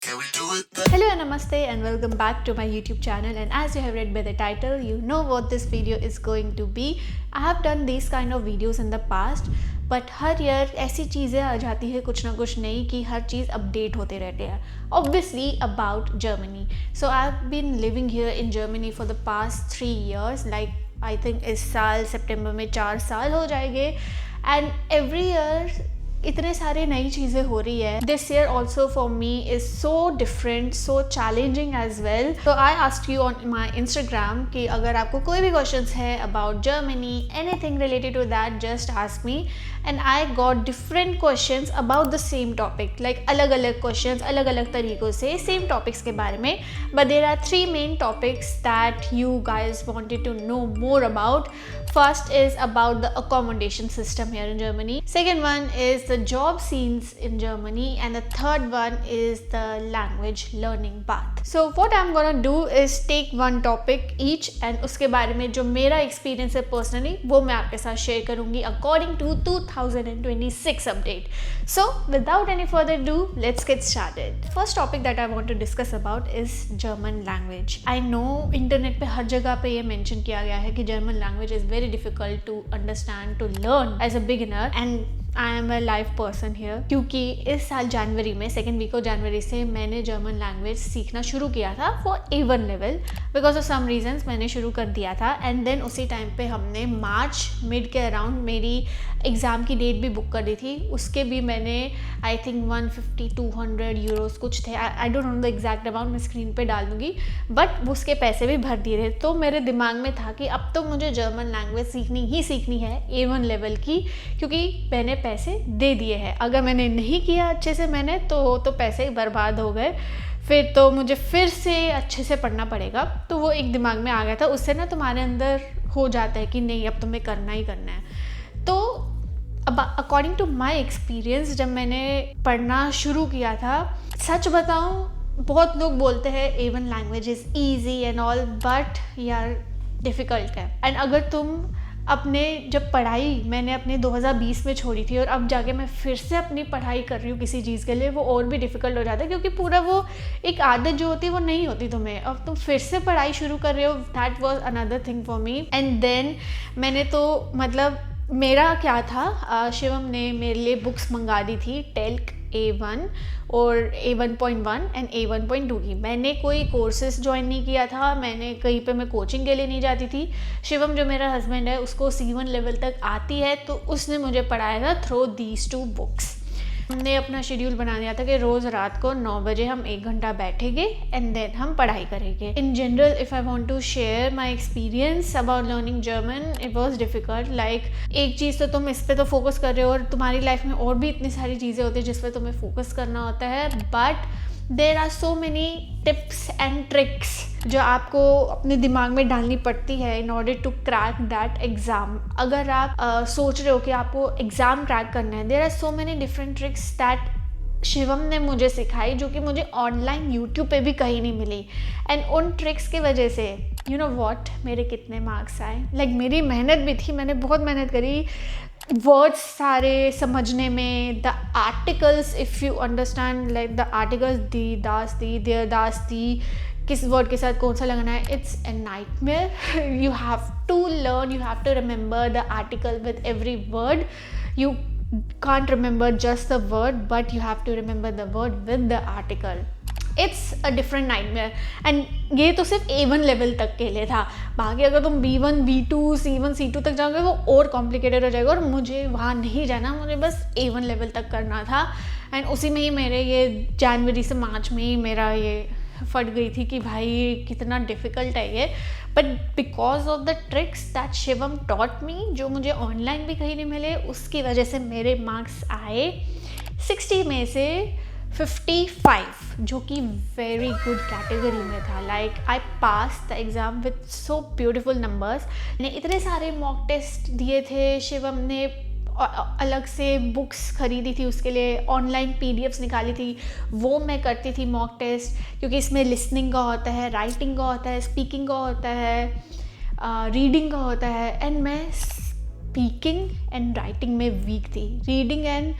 Can we do it? Hello and namaste and welcome back to my YouTube channel, and as you have read by the title, you know what this video is going to be. I have done these kind of videos in the past, but her year ऐसी चीज़ें आ जाती है कुछ ना कुछ नई कि हर चीज़ update होते रहते हैं. Obviously about Germany. So I've been living here in Germany for the past 3 years. Like I think इस साल सितंबर में 4 साल हो जाएंगे, and every year इतने सारे नई चीज़ें हो रही है. This year also for me is so different, so challenging as well. तो I asked you on my Instagram कि अगर आपको कोई भी क्वेश्चंस है about Germany, anything related to that, just ask me. And I got different questions about the same topic, like अलग अलग questions अलग अलग तरीक़ों से सेम टॉपिक्स के बारे में. But there are 3 main topics that you guys wanted to know more about. First is about the accommodation system here in Germany. Second one is the job scenes in Germany, and the third one is the language learning path. So what I'm gonna do is take one topic each, and उसके बारे में जो मेरा experience है personally वो मैं आपके साथ share करूँगी according to 2026 update. So without any further ado, let's get started. First topic that I want to discuss about is German language. I know internet पे हर जगह पे ये mention किया गया है कि German language is very difficult to understand, to learn as a beginner, and I am a live person here. क्योंकि इस साल जनवरी में सेकेंड वीक ऑफ जनवरी से मैंने जर्मन लैंग्वेज सीखना शुरू किया था for A1 level. Because of some reasons मैंने शुरू कर दिया था, एंड देन उसी टाइम पे हमने मार्च मिड के अराउंड मेरी एग्ज़ाम की डेट भी बुक कर दी थी. उसके भी मैंने आई थिंक 150-200 यूरोज़ कुछ थे, I don't know the exact amount, मैं स्क्रीन पे डाल दूँगी, बट उसके पैसे भी भर दिए थे. तो मेरे दिमाग में था कि अब तो मुझे जर्मन लैंग्वेज सीखनी है A1 लेवल की, क्योंकि मैंने पैसे दे दिए हैं. अगर मैंने नहीं किया अच्छे से मैंने तो पैसे बर्बाद हो गए. फिर तो मुझे फिर से अच्छे से पढ़ना पड़ेगा. तो वो एक दिमाग में आ गया था. उससे ना तुम्हारे अंदर हो जाता है कि नहीं अब तुम्हें करना ही करना है. तो अब अकॉर्डिंग टू माई एक्सपीरियंस जब मैंने पढ़ना शुरू किया था, सच बताऊँ बहुत लोग बोलते हैं A1 language is easy and all, but यार डिफ़िकल्ट है. एंड अगर तुम अपने जब पढ़ाई मैंने अपने 2020 में छोड़ी थी और अब जाके मैं फिर से अपनी पढ़ाई कर रही हूँ किसी चीज़ के लिए, वो और भी डिफ़िकल्ट हो जाता है. क्योंकि पूरा वो एक आदत जो होती है वो नहीं होती तुम्हें. अब तुम फिर से पढ़ाई शुरू कर रहे हो. That was another thing for me. And then मैंने तो मतलब मेरा क्या था, शिवम ने मेरे लिए बुक्स मंगा दी थी टेल्क A1 और A1.1 एंड A1.2 की. मैंने कोई कोर्सेज ज्वाइन नहीं किया था, मैंने कहीं पे मैं कोचिंग के लिए नहीं जाती थी. शिवम जो मेरा हस्बैंड है उसको C1 लेवल तक आती है, तो उसने मुझे पढ़ाया था थ्रू दीज 2 बुक्स. हमने अपना शेड्यूल बना दिया था कि रोज़ रात को 9 बजे हम 1 घंटा बैठेंगे एंड देन हम पढ़ाई करेंगे. In general if I want to share my experience about learning German, it was difficult. Like एक चीज़ तो तुम इस पे तो फोकस कर रहे हो और तुम्हारी लाइफ में और भी इतनी सारी चीज़ें होती है जिस पे तुम्हें फोकस करना होता है, but there are so many tips and tricks जो आपको अपने दिमाग में डालनी पड़ती है in order to crack that exam. अगर आप सोच रहे हो कि आपको एग्ज़ाम क्रैक करना है, there are so many different tricks that Shivam ने मुझे सिखाई, जो कि मुझे ऑनलाइन यूट्यूब पे भी कहीं नहीं मिली. एंड उन ट्रिक्स की वजह से यू नो वॉट मेरे कितने मार्क्स आए. लाइक मेरी मेहनत भी थी, मैंने बहुत मेहनत करी वर्ड्स सारे समझने में. The articles, if you understand like the articles, दी दास दी, देयर दास दी, किस वर्ड के साथ कौन सा लगाना है, it's a nightmare. You have to learn, you have to remember the article with every word. You can't remember just the word, but you have to remember the word with the article. It's a different nightmare. and ये तो सिर्फ A1 level तक के लिए था. बाकी अगर तुम B1, B2, C1, C2 तक जाओगे वो और कॉम्प्लिकेटेड हो जाएगा, और मुझे वहाँ नहीं जाना, मुझे बस A1 लेवल तक करना था. एंड उसी में ही मेरे ये जनवरी से मार्च में ही मेरा ये फट गई थी कि भाई कितना डिफ़िकल्ट है ये. But because of the tricks that Shivam taught me, जो मुझे ऑनलाइन भी कहीं नहीं मिले, उसकी वजह से मेरे मार्क्स आए 60 में से 55, जो कि वेरी गुड कैटेगरी में था. Like I pass the exam with so beautiful numbers. मैंने इतने सारे मॉक टेस्ट दिए थे. शिवम ने अलग से बुक्स खरीदी थी उसके लिए, ऑनलाइन PDFs निकाली थी, वो मैं करती थी मॉक टेस्ट. क्योंकि इसमें लिसनिंग का होता है, राइटिंग का होता है, स्पीकिंग का होता है, रीडिंग का होता है. एंड मैं स्पीकिंग एंड राइटिंग में वीक थी. रीडिंग एंड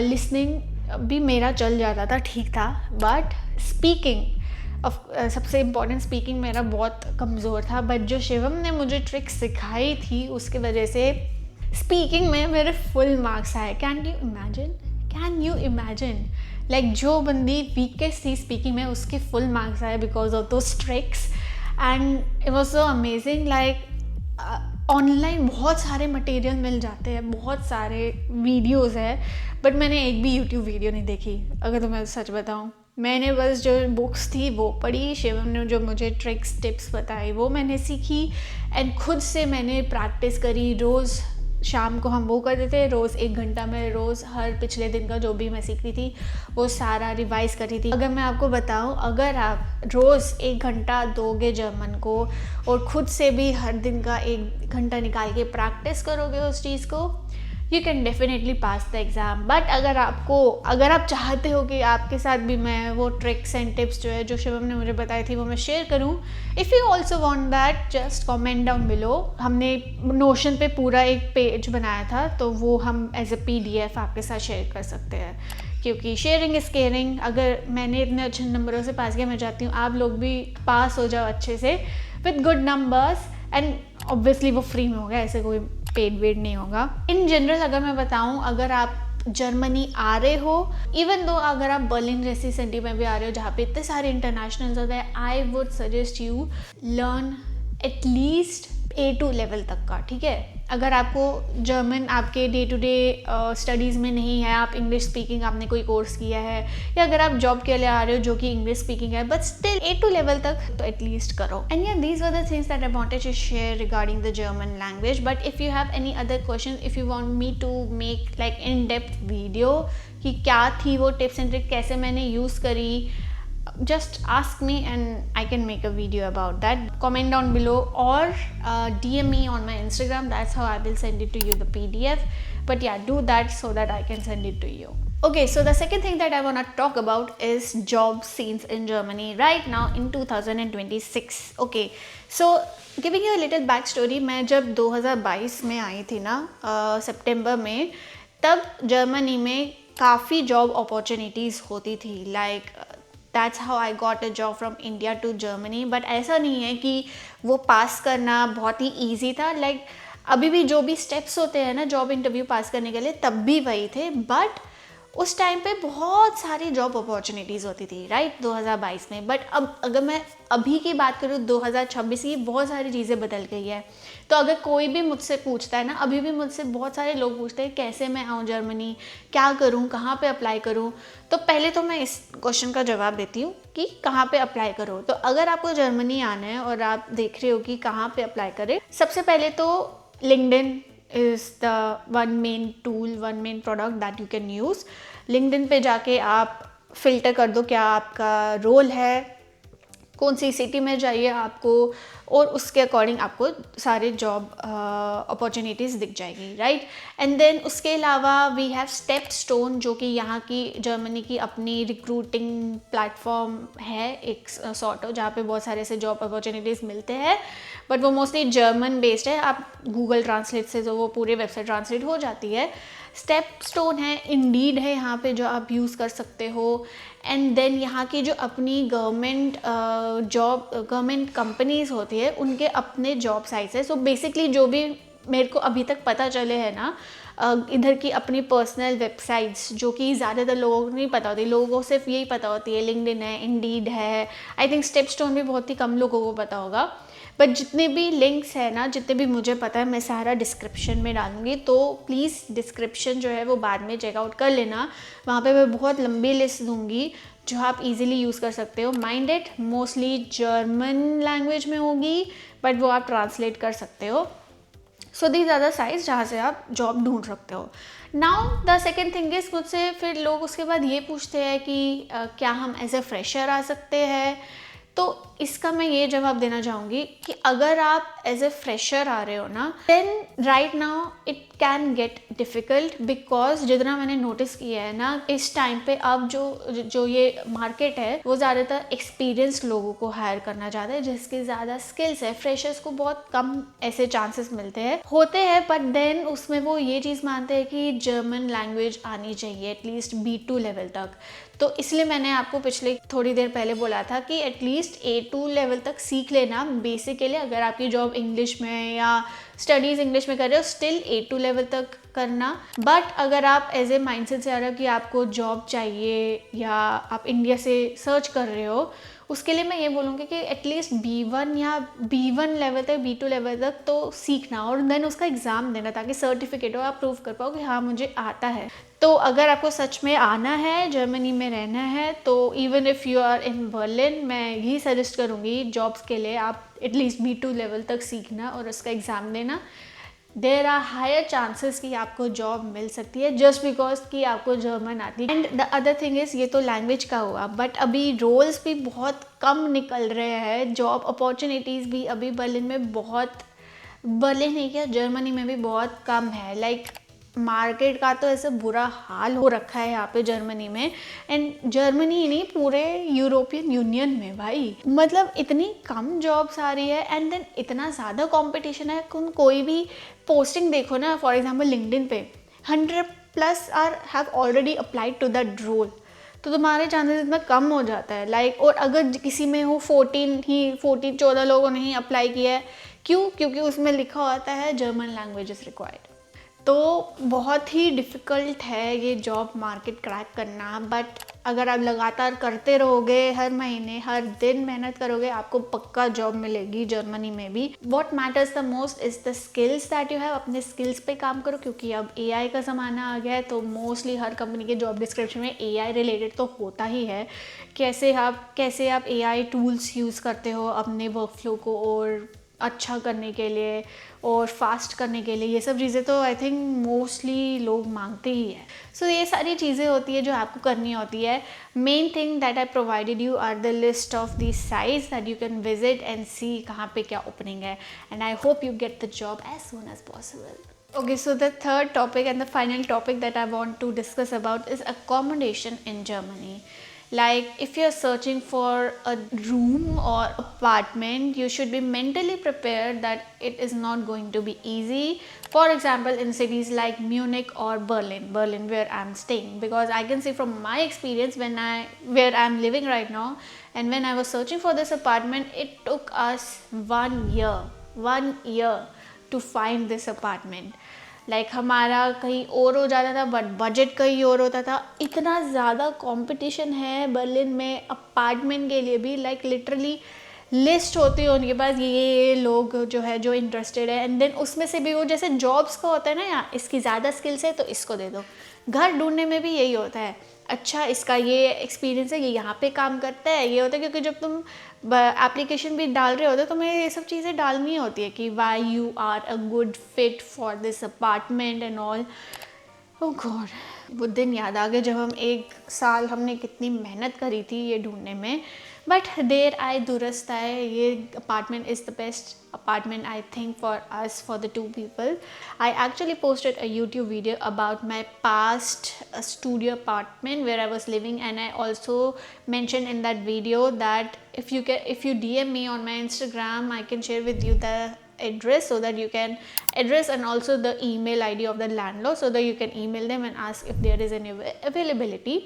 लिसनिंग भी मेरा चल जाता था, ठीक था, बट स्पीकिंग सबसे इम्पॉर्टेंट, स्पीकिंग मेरा बहुत कमज़ोर था, बट जो शिवम ने मुझे ट्रिक सिखाई थी उसकी वजह से स्पीकिंग में मेरे फुल मार्क्स आए। कैन यू इमेजिन लाइक जो बंदी वीकेस्ट थी स्पीकिंग में उसके फुल मार्क्स आए because of those tricks. And it was so amazing. Like online बहुत सारे मटेरियल मिल जाते हैं, बहुत सारे वीडियोज़ है, बट मैंने एक भी यूट्यूब वीडियो नहीं देखी अगर तो मैं सच बताऊँ। मैंने बस जो बुक्स थी वो पढ़ी, शिवम ने जो मुझे ट्रिक्स टिप्स बताई वो मैंने सीखी, एंड खुद से मैंने प्रैक्टिस करी। रोज़ शाम को हम वो करते थे, रोज़ 1 घंटा में रोज़ हर पिछले दिन का जो भी मैं सीख रही थी वो सारा रिवाइज़ कर रही थी। अगर मैं आपको बताऊं, अगर आप रोज़ 1 घंटा दोगे जर्मन को और ख़ुद से भी हर दिन का 1 घंटा निकाल के प्रैक्टिस करोगे उस चीज़ को, you can definitely pass the exam. But अगर आप चाहते हो कि आपके साथ भी मैं वो ट्रिक्स एंड टिप्स जो है जो शिवम ने मुझे बताई थी वो मैं शेयर करूं, if you also want that just comment down below. हमने नोशन पे पूरा एक पेज बनाया था, तो वो हम एज अ PDF आपके साथ शेयर कर सकते हैं, क्योंकि शेयरिंग इज़ केयरिंग। अगर मैंने इतने अच्छे नंबरों से पास किया, मैं चाहती हूँ आप लोग भी पास हो जाओ अच्छे से with good numbers, and obviously वो फ्री में होगा, ऐसे कोई पेड वेड नहीं होगा। इन जनरल अगर मैं बताऊं, अगर आप जर्मनी आ रहे हो, इवन दो अगर आप बर्लिन जैसी सिटी में भी आ रहे हो जहाँ पे इतने सारे इंटरनेशनल्स होते हैं, I would suggest you learn at least A2 level तक का, ठीक है। अगर आपको जर्मन आपके डे टू डे स्टडीज़ में नहीं है, आप इंग्लिश स्पीकिंग आपने कोई कोर्स किया है, या अगर आप जॉब के लिए आ रहे हो जो कि इंग्लिश स्पीकिंग है, बट स्टिल A2 लेवल तक तो एटलीस्ट करो। एंड या these were the things that I wanted to share regarding the German language. But if you have any other question, if you want me to make like in depth video कि क्या थी वो tips and trick, कैसे मैंने use करी, just ask me and I can make a video about that. Comment down below or DM me on my Instagram. That's how I will send it to you, the PDF. But yeah, do that so that I can send it to you. Okay, so the second thing that I want to talk about is job scenes in Germany right now in 2026. Okay, so giving you a little back story, मैं जब 2022 में आई थी ना सितंबर में, तब Germany में काफ़ी job opportunities होती थी। Like that's how I got a job from India to Germany. But ऐसा नहीं है कि वो पास करना बहुत ही ईजी था। लाइक अभी भी जो भी स्टेप्स होते हैं ना जॉब इंटरव्यू पास करने के लिए, तब भी वही थे, बट उस टाइम पे बहुत सारी जॉब अपॉर्चुनिटीज़ होती थी, राइट, 2022 में। बट अब अगर मैं अभी की बात करूँ 2026 की, बहुत सारी चीज़ें बदल गई है। तो अगर कोई भी मुझसे पूछता है ना, अभी भी मुझसे बहुत सारे लोग पूछते हैं कैसे मैं आऊँ जर्मनी, क्या करूँ, कहाँ पे अप्लाई करूँ, तो पहले तो मैं इस क्वेश्चन का जवाब देती हूँ कि कहाँ पे अप्लाई करो। तो अगर आपको जर्मनी आना है और आप देख रहे हो कि कहाँ पे अप्लाई करें, सबसे पहले तो LinkedIn is the one main tool, one main product that you can use. LinkedIn पे जाके आप फिल्टर कर दो क्या आपका रोल है, कौन सी सिटी में चाहिए आपको, और उसके अकॉर्डिंग आपको सारे जॉब अपॉर्चुनिटीज़ दिख जाएगी, राइट। एंड देन उसके अलावा वी हैव स्टेपस्टोन, जो कि यहाँ की जर्मनी की अपनी रिक्रूटिंग प्लेटफॉर्म है, एक सॉर्ट जहाँ पे बहुत सारे ऐसे जॉब अपॉर्चुनिटीज़ मिलते हैं, बट वो मोस्टली जर्मन बेस्ड है। आप गूगल ट्रांसलेट से तो वो पूरी वेबसाइट ट्रांसलेट हो जाती है। स्टेपस्टोन है, इंडीड है यहाँ पे जो आप यूज़ कर सकते हो। एंड देन यहाँ की जो अपनी गवर्नमेंट कंपनीज होती है, उनके अपने जॉब साइट्स है। सो बेसिकली जो भी मेरे को अभी तक पता चले हैं ना, इधर की अपनी पर्सनल वेबसाइट्स जो कि ज़्यादातर लोगों को नहीं पता होती, लोगों को सिर्फ यही पता होती है लिंक्डइन है, इंडीड है, आई थिंक स्टेपस्टोन भी बहुत ही कम लोगों को पता होगा। बट जितने भी लिंक्स है ना, जितने भी मुझे पता है, मैं सारा डिस्क्रिप्शन में डालूंगी, तो प्लीज़ डिस्क्रिप्शन जो है वो बाद में चेकआउट कर लेना। वहाँ पे मैं बहुत लंबी लिस्ट दूंगी जो आप इजीली यूज़ कर सकते हो। Mind it, mostly German language में होगी, बट वो आप ट्रांसलेट कर सकते हो। So these are the sites जहाँ से आप जॉब ढूंढ सकते हो। Now the second thing is, मुझसे फिर लोग उसके बाद ये पूछते हैं कि क्या हम एज ए फ्रेशर आ सकते हैं। तो इसका मैं ये जवाब देना चाहूँगी कि अगर आप एज ए फ्रेशर आ रहे हो ना, then right now it can get difficult because जितना मैंने नोटिस किया है ना, इस टाइम पे अब जो ये मार्केट है वो ज़्यादातर एक्सपीरियंस्ड लोगों को हायर करना चाहता है, जिसके ज़्यादा स्किल्स है। फ्रेशर्स को बहुत कम ऐसे चांसेस मिलते हैं, होते हैं, बट देन उसमें वो ये चीज़ मानते हैं कि जर्मन लैंग्वेज आनी चाहिए एटलीस्ट B2 लेवल तक। तो इसलिए मैंने आपको पिछले थोड़ी देर पहले बोला था कि एटलीस्ट A2 लेवल तक सीख लेना बेसिकली। अगर आपकी जॉब इंग्लिश में या स्टडीज़ इंग्लिश में कर रहे हो, स्टिल A2 लेवल तक करना। बट अगर आप एज ए माइंडसेट से आ रहे हो कि आपको जॉब चाहिए या आप इंडिया से सर्च कर रहे हो, उसके लिए मैं ये बोलूँगी कि एटलीस्ट B1 या B1 लेवल तक, B2 लेवल तक तो सीखना और देन उसका एग्ज़ाम देना, ताकि सर्टिफिकेट हो, आप प्रूव कर पाओ कि हाँ मुझे आता है। तो अगर आपको सच में आना है, जर्मनी में रहना है, तो even if you are in Berlin, मैं यही सजेस्ट करूँगी जॉब्स के लिए आप एटलीस्ट B2 लेवल तक सीखना और उसका एग्ज़ाम देना। देर आर हायर चांसेस कि आपको जॉब मिल सकती है जस्ट बिकॉज कि आपको जर्मन आती है। And the other thing is, ये तो लैंग्वेज का हुआ, बट अभी रोल्स भी बहुत कम निकल रहे हैं, जॉब अपॉर्चुनिटीज़ भी अभी बर्लिन में बहुत, बर्लिन नहीं क्या, जर्मनी में भी बहुत कम है। लाइक मार्केट का तो ऐसा बुरा हाल हो रखा है यहाँ पे जर्मनी में, एंड जर्मनी ही नहीं, पूरे यूरोपियन यूनियन में भाई, मतलब इतनी कम जॉब्स आ रही है एंड देन इतना ज़्यादा कंपटीशन है। कोई भी पोस्टिंग देखो ना, फॉर एग्जांपल लिंक्डइन पे 100+ are have already applied to that role, तो तुम्हारे चांसेस इतना कम हो जाता है। लाइक और अगर किसी में हो 14 लोगों ने ही अप्लाई किया है, क्यों? क्योंकि उसमें लिखा होता है जर्मन लैंग्वेज इज़ रिक्वायर्ड। तो बहुत ही डिफ़िकल्ट है ये जॉब मार्केट क्रैक करना, बट अगर आप लगातार करते रहोगे, हर महीने हर दिन मेहनत करोगे, आपको पक्का जॉब मिलेगी जर्मनी में भी। What matters the most is the skills that you have. अपने स्किल्स पे काम करो, क्योंकि अब AI का ज़माना आ गया है, तो मोस्टली हर कंपनी के जॉब डिस्क्रिप्शन में AI रिलेटेड तो होता ही है। कैसे आप AI टूल्स यूज़ करते हो अपने वर्कफ्लो को और अच्छा करने के लिए और फास्ट करने के लिए, ये सब चीज़ें तो आई थिंक मोस्टली लोग मांगते ही है। सो ये सारी चीज़ें होती है जो आपको करनी होती है। Main thing that I provided you are the list of the sites that you can visit and see कहाँ पे क्या ओपनिंग है, and I hope you get the job as soon as possible. Okay, so the third topic and the final topic that I want to discuss about is accommodation in Germany. Like, if you're searching for a room or apartment, you should be mentally prepared that it is not going to be easy. For example, in cities like Munich or Berlin where I'm staying, because I can see from my experience where I'm living right now, and when I was searching for this apartment, it took us 1 year to find this apartment. Like हमारा कहीं और हो जाता था, but budget कहीं और होता था। इतना ज़्यादा कंपटीशन है बर्लिन में अपार्टमेंट के लिए भी, लाइक लिटरली लिस्ट होती है उनके पास, ये लोग जो है जो इंटरेस्टेड है, एंड देन उसमें से भी वो जैसे जॉब्स का होता है ना, यार इसकी ज़्यादा स्किल्स है तो इसको दे दो। घर ढूंढने में भी यही होता है, अच्छा इसका ये एक्सपीरियंस है, ये यहाँ पे काम करता है, ये होता है। क्योंकि जब तुम एप्लीकेशन भी डाल रहे होते हो तो तुम्हें ये सब चीज़ें डालनी होती है कि why you are a good fit for this apartment and all. Oh God, वो दिन याद आ गए जब हम 1 साल हमने कितनी मेहनत करी थी ये ढूंढने में। बट देर आए दुरुस्त आए, ये apartment is the best apartment I think for us, for the 2 people. I actually posted a YouTube video about my past studio apartment where I was living, and I also mentioned in that video that if you DM me on my Instagram, I can share with you the address, so that you can address and also the email ID of the landlord, so that you can email them and ask if there is any availability,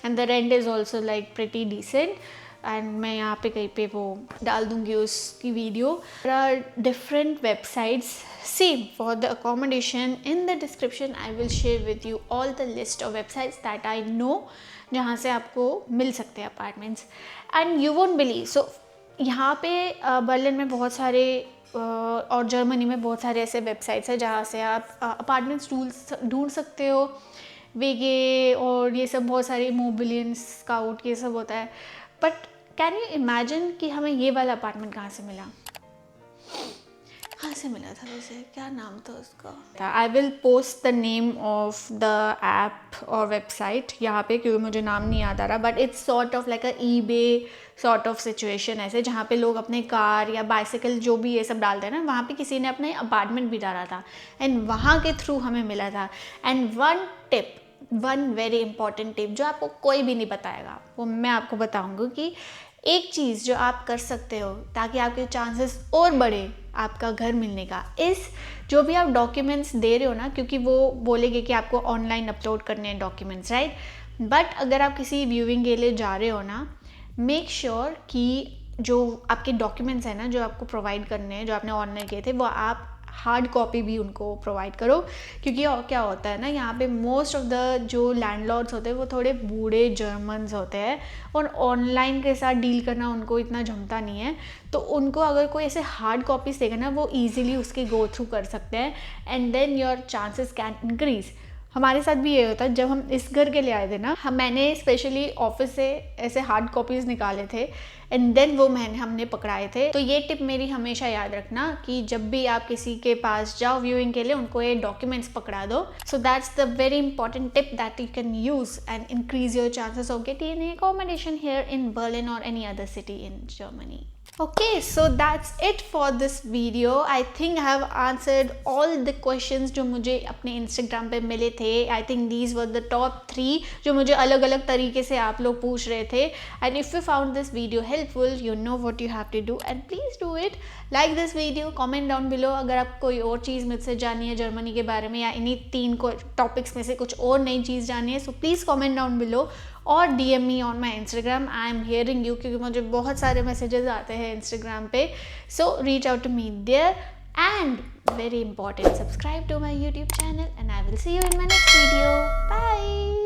and the rent is also like pretty decent. And मैं यहाँ पे कहीं पे वो डाल दूँगी उसकी video. There are different websites same for the accommodation. In the description I will share with you all the list of websites that I know, जहाँ से आपको मिल सकते हैं apartments, and you won't believe. So यहाँ पे Berlin में बहुत सारे और जर्मनी में बहुत सारे ऐसे वेबसाइट्स हैं जहाँ से आप अपार्टमेंट्स ढूंढ सकते हो। वेगे और ये सब बहुत सारे मोबिलियन स्काउट ये सब होता है। बट कैन यू इमेजिन कि हमें ये वाला अपार्टमेंट कहाँ से मिला? कहाँ से मिला था वैसे, क्या नाम था उसका? I will post the name of the app और वेबसाइट यहाँ पे, क्योंकि मुझे नाम नहीं याद आ रहा, but it's sort of like a eBay sort of situation ऐसे, जहाँ पे लोग अपने कार या बाइसिकल जो भी ये सब डालते हैं ना, वहाँ पे किसी ने अपने अपार्टमेंट भी डाला था एंड वहाँ के थ्रू हमें मिला था। And one very important tip जो आपको कोई भी नहीं बताएगा, वो मैं आपको बताऊँगी कि एक चीज़ जो आप कर सकते हो ताकि आपके चांसेस और बढ़े आपका घर मिलने का, इस जो भी आप डॉक्यूमेंट्स दे रहे हो ना, क्योंकि वो बोलेंगे कि आपको ऑनलाइन अपलोड करने हैं डॉक्यूमेंट्स, राइट। बट अगर आप किसी व्यूइंग के लिए जा रहे हो ना, मेक श्योर कि जो आपके डॉक्यूमेंट्स हैं ना, जो आपको प्रोवाइड करने हैं, जो आपने ऑनलाइन किए थे, वो आप हार्ड कॉपी भी उनको प्रोवाइड करो। क्योंकि क्या होता है ना, यहाँ पे मोस्ट ऑफ द जो लैंडलॉर्ड्स होते हैं वो थोड़े बूढ़े जर्मन्स होते हैं और ऑनलाइन के साथ डील करना उनको इतना जमता नहीं है। तो उनको अगर कोई ऐसे हार्ड कॉपीज देगा ना, वो ईजिली उसके गो थ्रू कर सकते हैं and then your chances can increase. हमारे साथ भी ये होता है, जब हम इस घर के लिए आए थे ना, मैंने स्पेशली ऑफिस से ऐसे हार्ड कॉपीज़ निकाले थे एंड देन वो हमने पकड़ाए थे। तो ये टिप मेरी हमेशा याद रखना कि जब भी आप किसी के पास जाओ व्यूइंग के लिए, उनको ये डॉक्यूमेंट्स पकड़ा दो। So that's the very important tip that you can use and increase your chances of getting accommodation here in Berlin or any other city in Germany. Okay, so that's it for this video. I think I have answered all the questions जो मुझे अपने Instagram पे मिले थे. I think these were the top 3 जो मुझे अलग अलग तरीके से आप लोग पूछ रहे थे. And if you found this video helpful, you know what you have to do and please do it. Like this video, comment down below अगर आप कोई और चीज़ मुझसे जाननी है जर्मनी के बारे में या इन्हीं 3 टॉपिक्स में से कुछ और नई चीज़ जाननी है, so please comment down below और DM me on my Instagram. I am hearing you, क्योंकि मुझे बहुत सारे मैसेजेस आते हैं Instagram पे. So reach out to me there and very important, subscribe to my YouTube channel and I will see you in my next video. Bye.